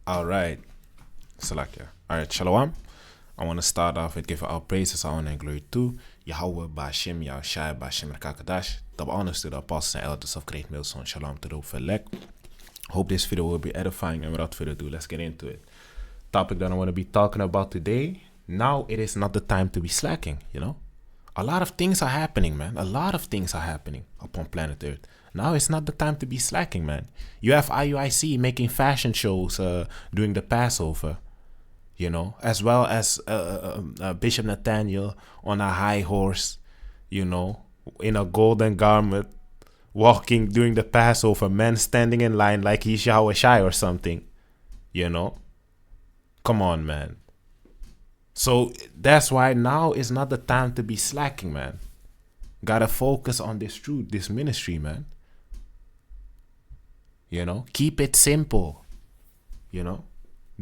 All right, Salakia. All right, Shalom. I want to start off with giving all praises, honor, and glory to Yahweh, Ba'ashem, Yahushua, Ba'ashem, Rakakadash. Double honors to the apostles and elders of Great Millstone. Shalom to the elect. Hope this video will be edifying, and without further ado, let's get into it. Topic that I want to be talking about today. Now it is not the time to be slacking, you know. A lot of things are happening, man. A lot of things are happening upon planet Earth. Now it's not the time to be slacking, man. You have IUIC making fashion shows during the Passover, you know, as well as Bishop Nathaniel on a high horse, you know, in a golden garment, walking during the Passover, men standing in line like he's Yahweh or something, you know. Come on, man. So that's why now is not the time to be slacking, man. Gotta focus on this truth, this ministry, man. You know, keep it simple. You know,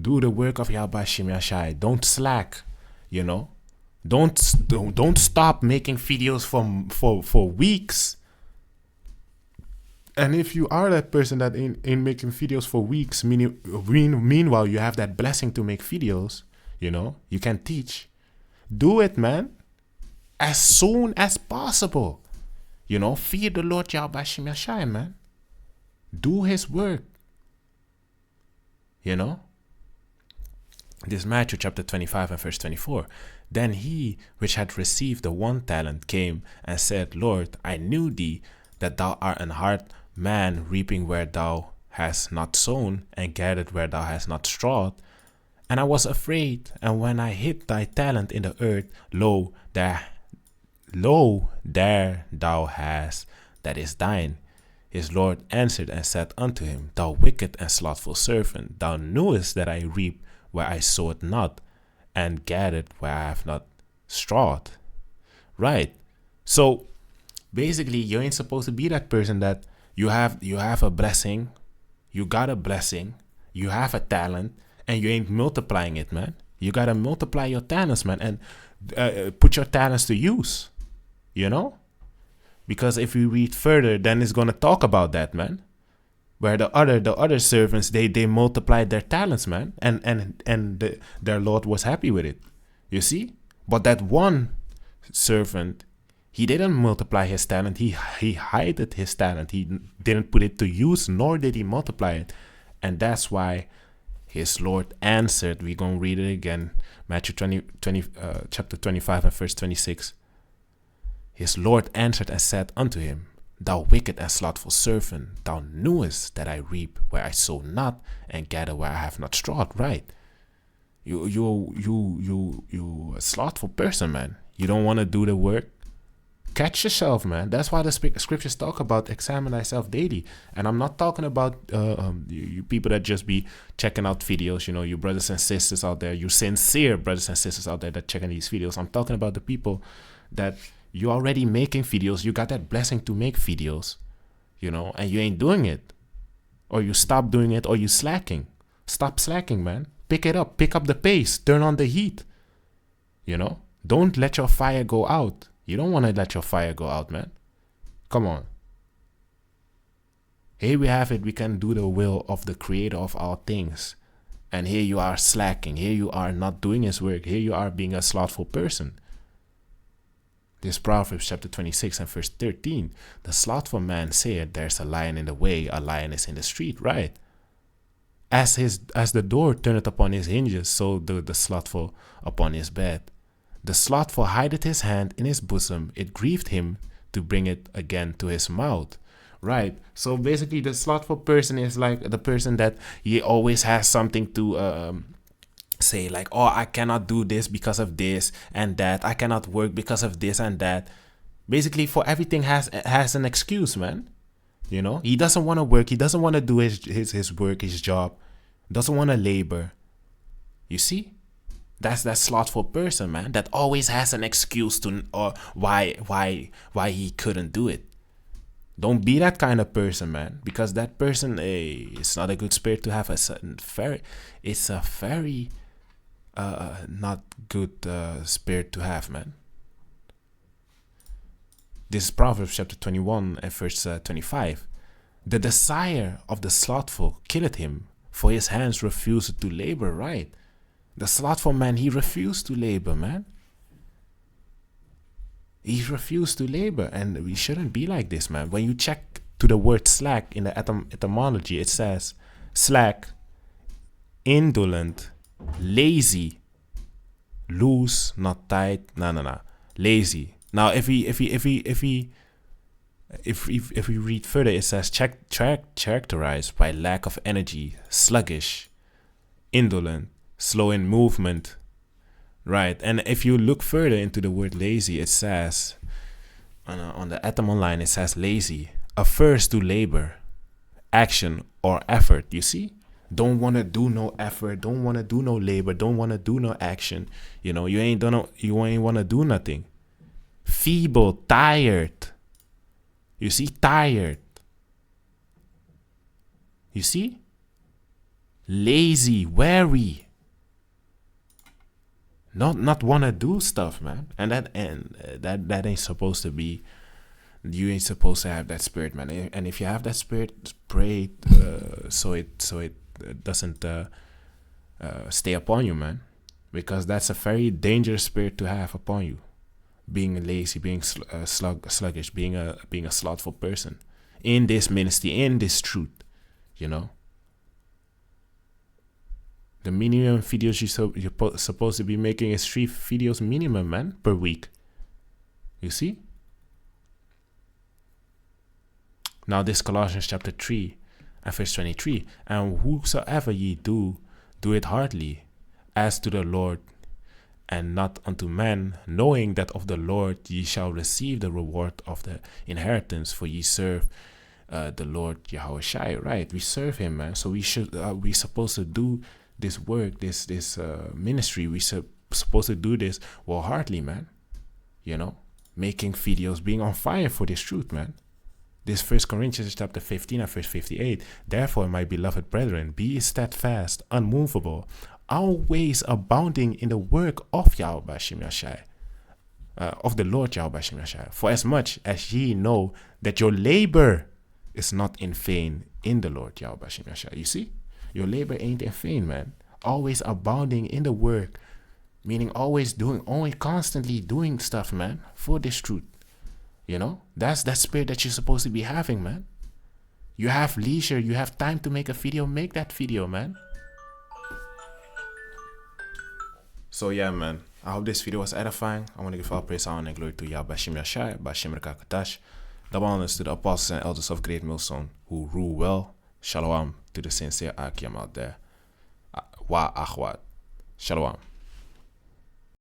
do the work of Yahweh Shai. Don't slack. You know, don't stop making videos for weeks. And if you are that person that ain't making videos for weeks, meanwhile you have that blessing to make videos, you know, you can teach. Do it, man. As soon as possible. You know, fear the Lord Yahweh Shai, man. Do his work. You know? This is Matthew chapter 25 and verse 24. Then he which had received the 1 talent came and said, Lord, I knew thee, that thou art an hard man, reaping where thou hast not sown, and gathered where thou hast not strawed. And I was afraid, and when I hid thy talent in the earth, lo, there thou hast, that is thine. His Lord answered and said unto him, Thou wicked and slothful servant, thou knewest that I reap where I sowed not, and gathered where I have not strawed. Right. So basically, you ain't supposed to be that person that you have a blessing, you got a blessing, you have a talent, and you ain't multiplying it, man. You gotta multiply your talents, man, and put your talents to use, you know? Because if we read further, then it's gonna talk about that, man. Where the other servants, they multiplied their talents, man, and their Lord was happy with it. You see? But that one servant, he didn't multiply his talent. He hid his talent. He didn't put it to use, nor did he multiply it. And that's why his Lord answered. We're going to read it again. Matthew chapter 25 and verse 26. His Lord answered and said unto him, Thou wicked and slothful servant, thou knewest that I reap where I sow not, and gather where I have not strawed. Right. You a slothful person, man. You don't want to do the work. Catch yourself, man. That's why the scriptures talk about examine thyself daily. And I'm not talking about you people that just be checking out videos, you know, you brothers and sisters out there, you sincere brothers and sisters out there that checking these videos. I'm talking about the people that you already making videos. You got that blessing to make videos, you know, and you ain't doing it. Or you stop doing it, or you slacking. Stop slacking, man. Pick it up. Pick up the pace. Turn on the heat. You know, don't let your fire go out. You don't want to let your fire go out, man. Come on. Here we have it. We can do the will of the creator of all things. And here you are slacking. Here you are not doing his work. Here you are being a slothful person. This Proverbs chapter 26 and verse 13. The slothful man said, There's a lion in the way, a lion is in the street. Right. As the door turneth upon his hinges, so the slothful upon his bed. The slothful hideth his hand in his bosom. It grieved him to bring it again to his mouth. Right. So basically, the slothful person is like the person that he always has something to say, like, oh, I cannot do this because of this and that. I cannot work because of this and that. Basically, for everything has an excuse, man. You know, he doesn't want to work. He doesn't want to do his work, his job. Doesn't want to labor. You see? That's that slothful person, man, that always has an excuse to or why he couldn't do it. Don't be that kind of person, man, because that person, it's not a good spirit to have. It's a very not good spirit to have, man. This is Proverbs chapter 21 and verse 25. The desire of the slothful killeth him, for his hands refused to labor, right? The slothful man, he refused to labor, man. He refused to labor, and we shouldn't be like this, man. When you check to the word slack in the etymology, it says slack, indolent, lazy, loose, not tight, lazy. Now, if we read further, it says characterized by lack of energy, sluggish, indolent, slow in movement, right? And if you look further into the word lazy, it says on the etymology line, it says lazy, affers to labor, action, or effort. You see, don't want to do no effort, don't want to do no labor, don't want to do no action. You know, you ain't want to do nothing. Feeble, tired. You see, tired. You see, lazy, weary. Not want to do stuff, man. And that ain't supposed to be. You ain't supposed to have that spirit, man. And if you have that spirit, pray so it doesn't stay upon you, man. Because that's a very dangerous spirit to have upon you. Being lazy, being sluggish, being a slothful person in this ministry, in this truth, you know. The minimum videos you're supposed to be making is 3 videos minimum, man, per week. You see? Now this Colossians chapter 3 and verse 23. And whosoever ye do it heartily, as to the Lord, and not unto men, knowing that of the Lord ye shall receive the reward of the inheritance, for ye serve the Lord Yahushua. Right? We serve him, man. So we supposed to do this work, this ministry. We supposed to do this wholeheartedly, man. You know, making videos, being on fire for this truth, man. This 1 Corinthians chapter 15 and verse 58. Therefore, my beloved brethren, be steadfast, unmovable, always abounding in the work of Yahweh Shemashai, of the Lord Yahweh Shemashai. For as much as ye know that your labor is not in vain in the Lord Yahweh Shemashai. You see, your labor ain't in vain, man. Always abounding in the work, meaning always constantly doing stuff, man, for this truth. You know, that's that spirit that you're supposed to be having, man. You have leisure, you have time to make a video, make that video, man. So yeah, man, I hope this video was edifying. I want to give all praise, honor, and glory to Yahweh Shemashai, Bashem Rakakatash, the honors to the apostles and elders of Great Millstone who rule well. Shalom to the sincere Akim out there. Wa Akhwat. Shalom.